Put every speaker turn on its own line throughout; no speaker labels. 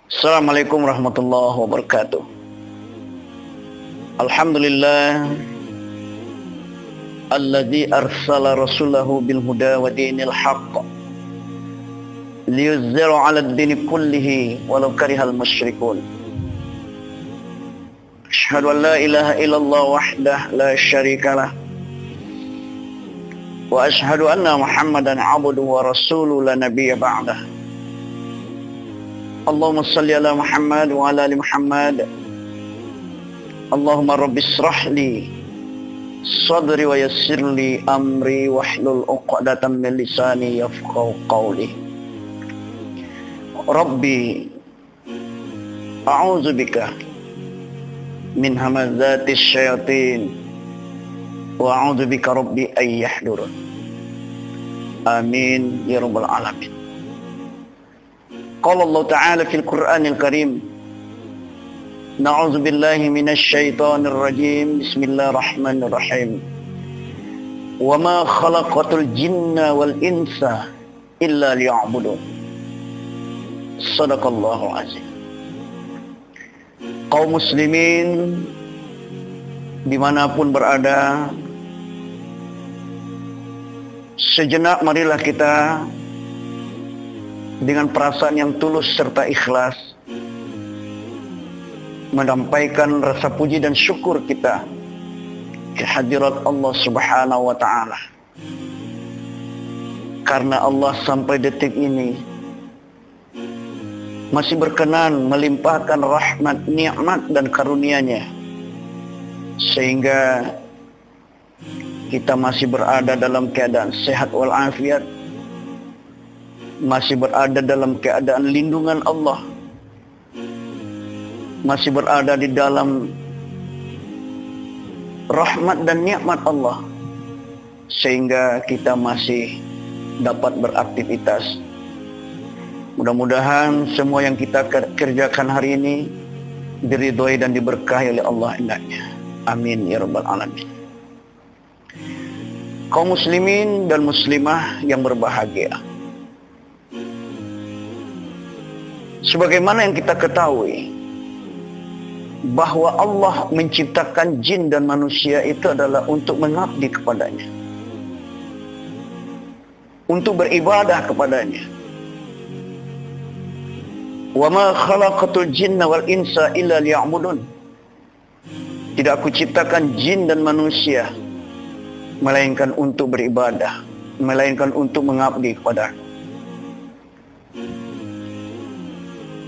Assalamualaikum warahmatullahi wabarakatuh. Alhamdulillah alladzi arsala rasulahu bil huda wa dinil haqq liyuzhira 'ala ad-dini kullihi walau karihal musyrikun. Asyhadu an la ilaha illallah wahdahu la syarikalah wa asyhadu anna Muhammadan 'abduhu wa rasuluhu la nabiyya ba'dahu. Allahumma salli ala Muhammad wa ala ali Muhammad. Allahumma rabbi israh li sadri wa yassir li amri wahlul 'uqdatam min lisani yafqahu qawli. Rabbi a'udzu bika min hamazatis syayatin wa a'udzu bika rabbi ay yahdurun. Amin ya rabbal alamin. Qala Allah Ta'ala fil Qur'anil Karim, na'udzu billahi minasy syaithanir rajim. Bismillahirrahmanirrahim. Wa ma khalaqatul jinna wal insa illa liya'budun. Shadaqallahu azim. Kaum muslimin dimanapun berada, sejenak marilah kita dengan perasaan yang tulus serta ikhlas menyampaikan rasa puji dan syukur kita kehadirat Allah Subhanahu wa Ta'ala, karena Allah sampai detik ini masih berkenan melimpahkan rahmat, nikmat dan karunia-Nya, sehingga kita masih berada dalam keadaan sehat walafiat, masih berada dalam keadaan lindungan Allah, masih berada di dalam rahmat dan nikmat Allah, sehingga kita masih dapat beraktivitas. Mudah-mudahan semua yang kita kerjakan hari ini diridhoi dan diberkahi oleh Allah hendaknya. Amin ya rabbal alamin. Kaum muslimin dan muslimah yang berbahagia, sebagaimana yang kita ketahui bahwa Allah menciptakan jin dan manusia itu adalah untuk mengabdi kepadanya, untuk beribadah kepadanya. Wa ma khalaqatul jinna wal insa illa liya'budun. Tidak aku ciptakan jin dan manusia melainkan untuk beribadah, melainkan untuk mengabdi kepada-Ku.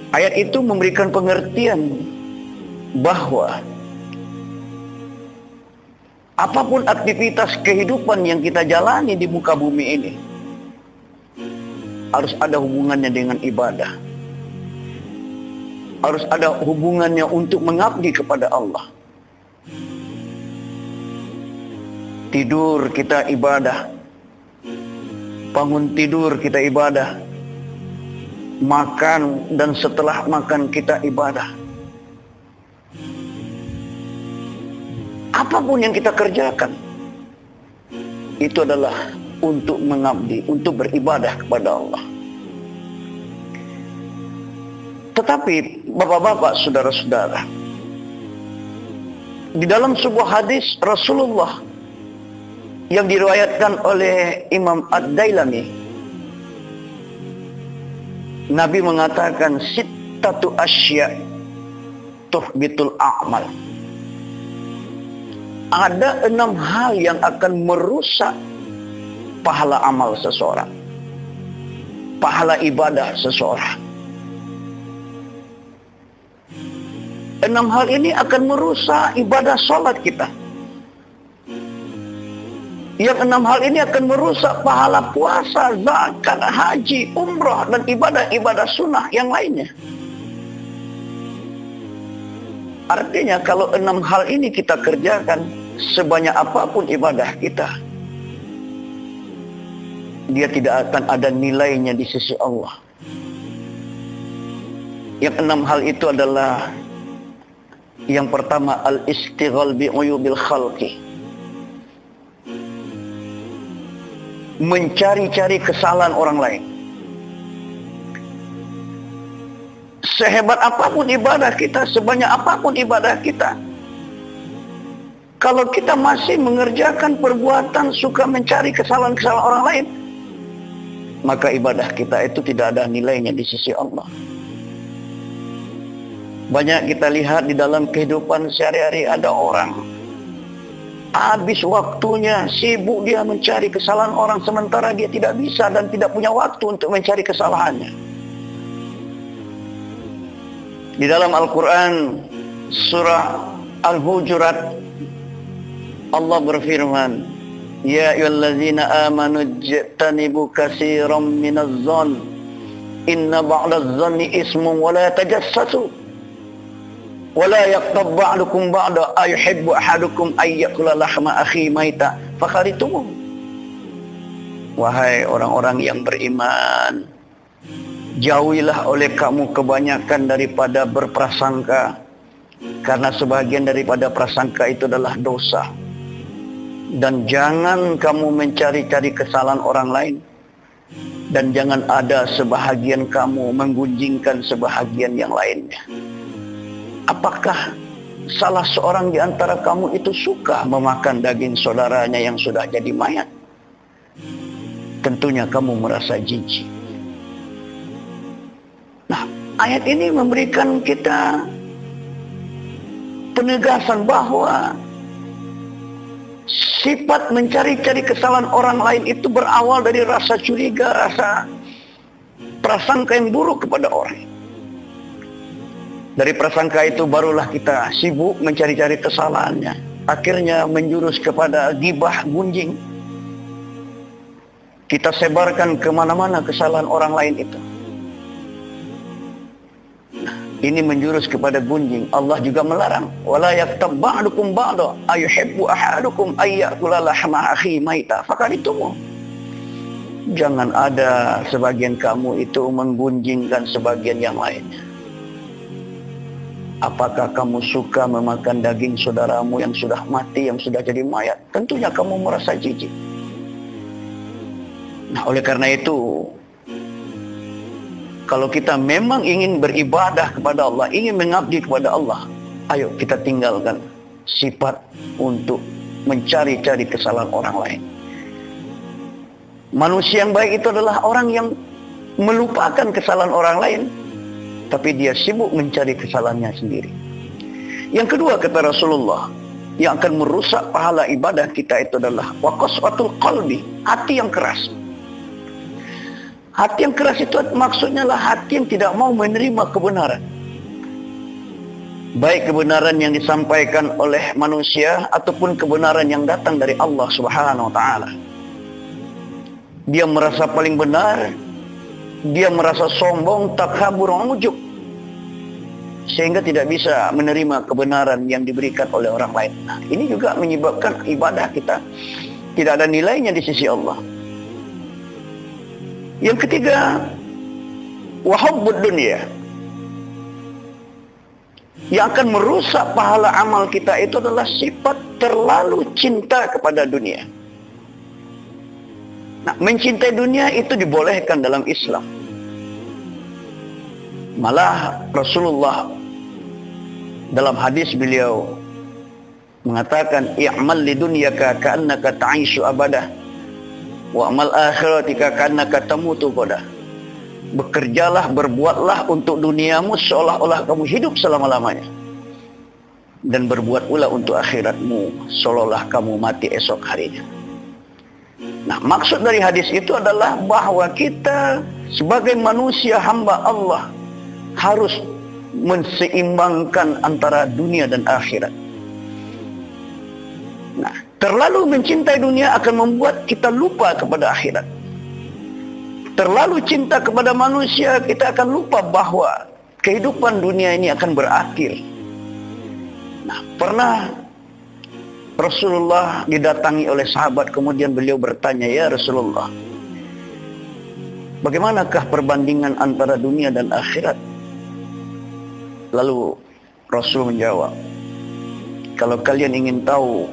Ayat itu memberikan pengertian bahwa apapun aktivitas kehidupan yang kita jalani di muka bumi ini harus ada hubungannya dengan ibadah, harus ada hubungannya untuk mengabdi kepada Allah. Tidur kita ibadah, bangun tidur kita ibadah, makan dan setelah makan kita ibadah. Apapun yang kita kerjakan itu adalah untuk mengabdi, untuk beribadah kepada Allah. Tetapi bapak-bapak, saudara-saudara, di dalam sebuah hadis Rasulullah yang diriwayatkan oleh Imam Ad-Dailami, Nabi mengatakan sittatu asya tuhbitul a'mal. Ada 6 hal yang akan merusak pahala amal seseorang, pahala ibadah seseorang. 6 hal ini akan merusak ibadah sholat kita. Yang 6 hal ini akan merusak pahala puasa, zakat, haji, umrah, dan ibadah-ibadah sunnah yang lainnya. Artinya kalau 6 hal ini kita kerjakan, sebanyak apapun ibadah kita, dia tidak akan ada nilainya di sisi Allah. Yang 6 hal itu adalah, yang pertama, al-istighal bi'uyubil khalqi, mencari-cari kesalahan orang lain. Sehebat apapun ibadah kita, sebanyak apapun ibadah kita, kalau kita masih mengerjakan perbuatan suka mencari kesalahan-kesalahan orang lain, maka ibadah kita itu tidak ada nilainya di sisi Allah. Banyak kita lihat di dalam kehidupan sehari-hari, ada orang habis waktunya sibuk dia mencari kesalahan orang, sementara dia tidak bisa dan tidak punya waktu untuk mencari kesalahannya. Di dalam Al-Quran surah Al-Hujurat, Allah berfirman, Ya ayyuhallazina amanu ijtanibu katsiran minadh-dhann inna ba'dadh-dhanni ismun wa la tajassasu wa la yaqtab ba'dukum ba'da ayuhibbu ahadukum ay ya'kula lahma akhi maita fakharitumu. Wahai orang-orang yang beriman, jauhilah oleh kamu kebanyakan daripada berprasangka, karena sebagian daripada prasangka itu adalah dosa. Dan jangan kamu mencari-cari kesalahan orang lain, dan jangan ada sebahagian kamu menggunjingkan sebahagian yang lainnya. Apakah salah seorang di antara kamu itu suka memakan daging saudaranya yang sudah jadi mayat? Tentunya kamu merasa jijik. Nah, ayat ini memberikan kita penegasan bahwa sifat mencari-cari kesalahan orang lain itu berawal dari rasa curiga, rasa prasangka yang buruk kepada orang. Dari prasangka itu barulah kita sibuk mencari-cari kesalahannya. Akhirnya menjurus kepada gibah, gunjing. Kita sebarkan kemana-mana kesalahan orang lain itu. Ini menjurus kepada gunjing. Allah juga melarang, wala yaktab ba'dukum ba'da ayuhibbu ahadukum ay ya'kula lahma akhi maita fakharitumu. Jangan ada sebagian kamu itu menggunjingkan sebagian yang lainnya. Apakah kamu suka memakan daging saudaramu yang sudah mati, yang sudah jadi mayat? Tentunya kamu merasa jijik. Nah, oleh karena itu, kalau kita memang ingin beribadah kepada Allah, ingin mengabdi kepada Allah, ayo kita tinggalkan sifat untuk mencari-cari kesalahan orang lain. Manusia yang baik itu adalah orang yang melupakan kesalahan orang lain, tapi dia sibuk mencari kesalahannya sendiri. Yang kedua, kata Rasulullah, yang akan merusak pahala ibadah kita itu adalah waqaswatul qalbi, hati yang keras. Hati yang keras itu maksudnya lah hati yang tidak mau menerima kebenaran. Baik kebenaran yang disampaikan oleh manusia ataupun kebenaran yang datang dari Allah Subhanahu wa taala. Dia merasa paling benar, dia merasa sombong, takabur, ujub, sehingga tidak bisa menerima kebenaran yang diberikan oleh orang lain. Nah, ini juga menyebabkan ibadah kita tidak ada nilainya di sisi Allah. Yang ketiga, wahubbud dunya. Yang akan merusak pahala amal kita itu adalah sifat terlalu cinta kepada dunia. Nah, mencintai dunia itu dibolehkan dalam Islam. Malah Rasulullah dalam hadis beliau mengatakan, i'mal lidunyaka ka'annaka ta'ishu abadah wa amal akhiratika ka'annaka tamutu ghadah. Bekerjalah, berbuatlah untuk duniamu seolah-olah kamu hidup selama-lamanya, dan berbuat pula untuk akhiratmu seolah-olah kamu mati esok harinya. Nah, maksud dari hadis itu adalah bahwa kita sebagai manusia hamba Allah harus menseimbangkan antara dunia dan akhirat. Nah, terlalu mencintai dunia akan membuat kita lupa kepada akhirat. Terlalu cinta kepada manusia, kita akan lupa bahwa kehidupan dunia ini akan berakhir. Nah, pernah Rasulullah didatangi oleh sahabat, kemudian beliau bertanya, ya Rasulullah, bagaimanakah perbandingan antara dunia dan akhirat? Lalu Rasul menjawab, kalau kalian ingin tahu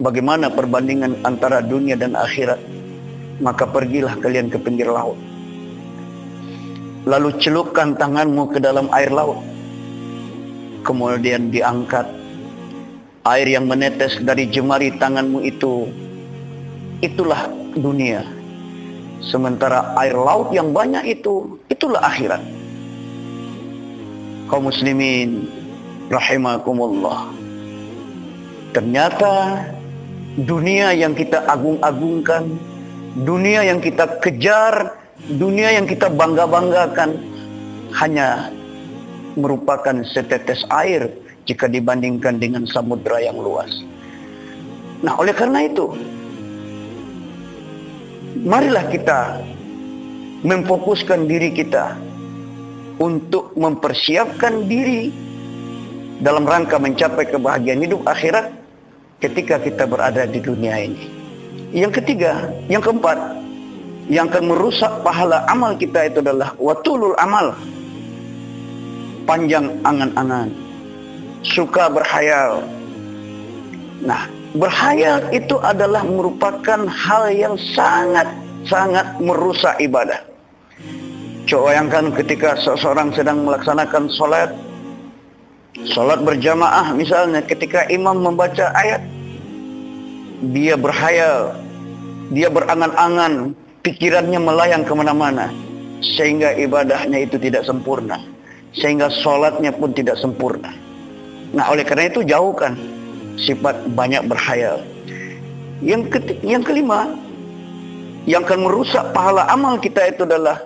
bagaimana perbandingan antara dunia dan akhirat, maka pergilah kalian ke pinggir laut. lalu celupkan tanganmu ke dalam air laut, kemudian diangkat. Air yang menetes dari jemari tanganmu itu, itulah dunia. Sementara air laut yang banyak itu, itulah akhirat. Kaum muslimin rahimakumullah. Ternyata dunia yang kita agung-agungkan, dunia yang kita kejar, dunia yang kita bangga-banggakan, hanya merupakan setetes air jika dibandingkan dengan samudra yang luas. Nah, oleh karena itu, marilah kita memfokuskan diri kita untuk mempersiapkan diri dalam rangka mencapai kebahagiaan hidup akhirat ketika kita berada di dunia ini. Yang ketiga, yang keempat, yang akan merusak pahala amal kita itu adalah watulul amal, panjang angan-angan, suka berhayal. Nah, berhayal itu adalah merupakan hal yang sangat merusak ibadah. Coba bayangkan ketika seseorang sedang melaksanakan sholat berjamaah misalnya, ketika imam membaca ayat, dia berhayal, dia berangan-angan, pikirannya melayang kemana-mana, sehingga ibadahnya itu tidak sempurna, sehingga sholatnya pun tidak sempurna. Nah, oleh karena itu jauhkan sifat banyak berhayal. Yang kelima, yang akan merusak pahala amal kita itu adalah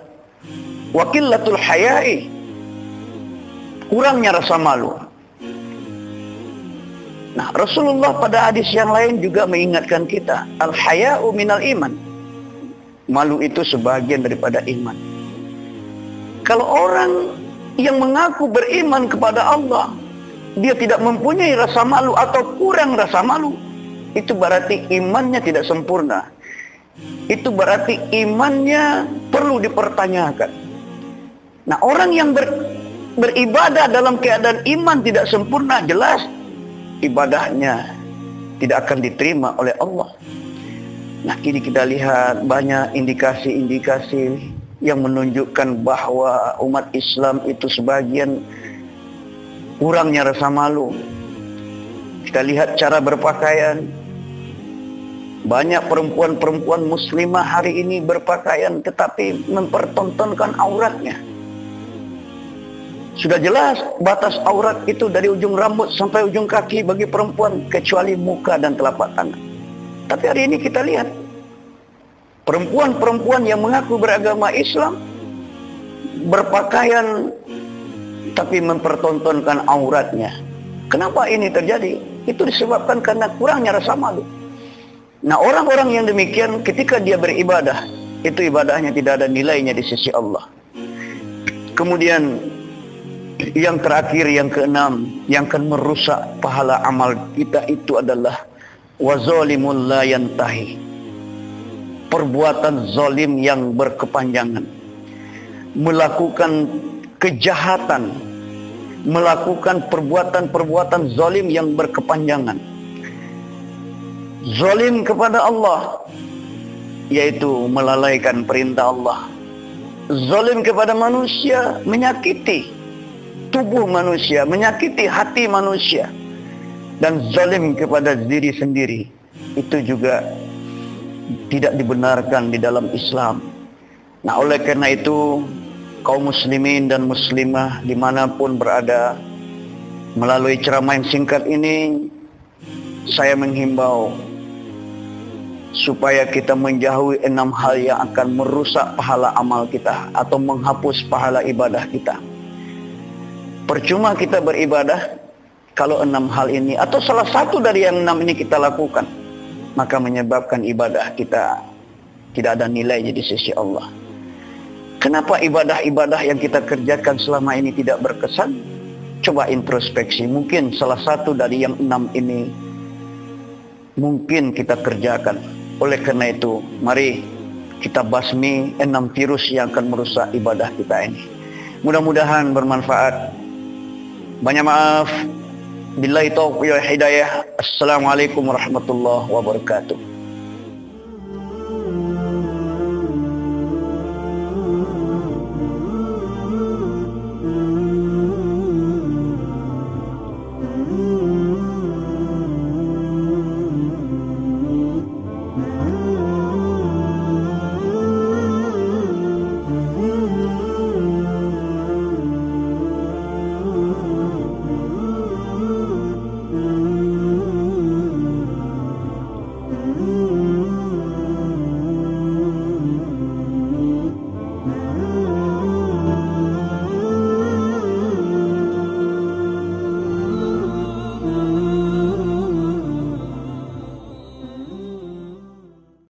wakilatul hayai, kurangnya rasa malu. Nah, Rasulullah pada hadis yang lain juga mengingatkan kita, al-haya'u minal iman. Malu itu sebagian daripada iman. Kalau orang yang mengaku beriman kepada Allah, dia tidak mempunyai rasa malu atau kurang rasa malu, itu berarti imannya tidak sempurna. Itu berarti imannya perlu dipertanyakan. Nah, orang yang beribadah dalam keadaan iman tidak sempurna, jelas ibadahnya tidak akan diterima oleh Allah. Nah, kini kita lihat banyak indikasi-indikasi yang menunjukkan bahwa umat Islam itu sebagian kurangnya rasa malu. Kita lihat cara berpakaian. Banyak perempuan-perempuan muslimah hari ini berpakaian tetapi mempertontonkan auratnya. Sudah jelas batas aurat itu dari ujung rambut sampai ujung kaki bagi perempuan, kecuali muka dan telapak tangan. Tapi hari ini kita lihat perempuan-perempuan yang mengaku beragama Islam berpakaian tapi mempertontonkan auratnya. Kenapa ini terjadi? Itu disebabkan karena kurangnya rasa malu. Nah, orang-orang yang demikian ketika dia beribadah, itu ibadahnya tidak ada nilainya di sisi Allah. Kemudian yang terakhir, yang keenam, yang akan merusak pahala amal kita itu adalah wazalimul la yantahi, perbuatan zalim yang berkepanjangan, melakukan kejahatan, melakukan perbuatan-perbuatan zalim yang berkepanjangan. Zalim kepada Allah, yaitu melalaikan perintah Allah. Zalim kepada manusia, menyakiti tubuh manusia, menyakiti hati manusia. Dan zalim kepada diri sendiri, itu juga tidak dibenarkan di dalam Islam. Nah, oleh karena itu, kaum muslimin dan muslimah dimanapun berada, melalui ceramah yang singkat ini, saya menghimbau supaya kita menjauhi 6 hal yang akan merusak pahala amal kita atau menghapus pahala ibadah kita. Percuma kita beribadah kalau 6 hal ini atau salah satu dari yang 6 ini kita lakukan, maka menyebabkan ibadah kita tidak ada nilainya di sisi Allah. Kenapa ibadah-ibadah yang kita kerjakan selama ini tidak berkesan? Coba introspeksi. Mungkin salah satu dari yang 6 ini mungkin kita kerjakan. Oleh karena itu, mari kita basmi 6 virus yang akan merusak ibadah kita ini. Mudah-mudahan bermanfaat. Banyak maaf. Billahi taufiq wal hidayah. Assalamualaikum warahmatullahi wabarakatuh.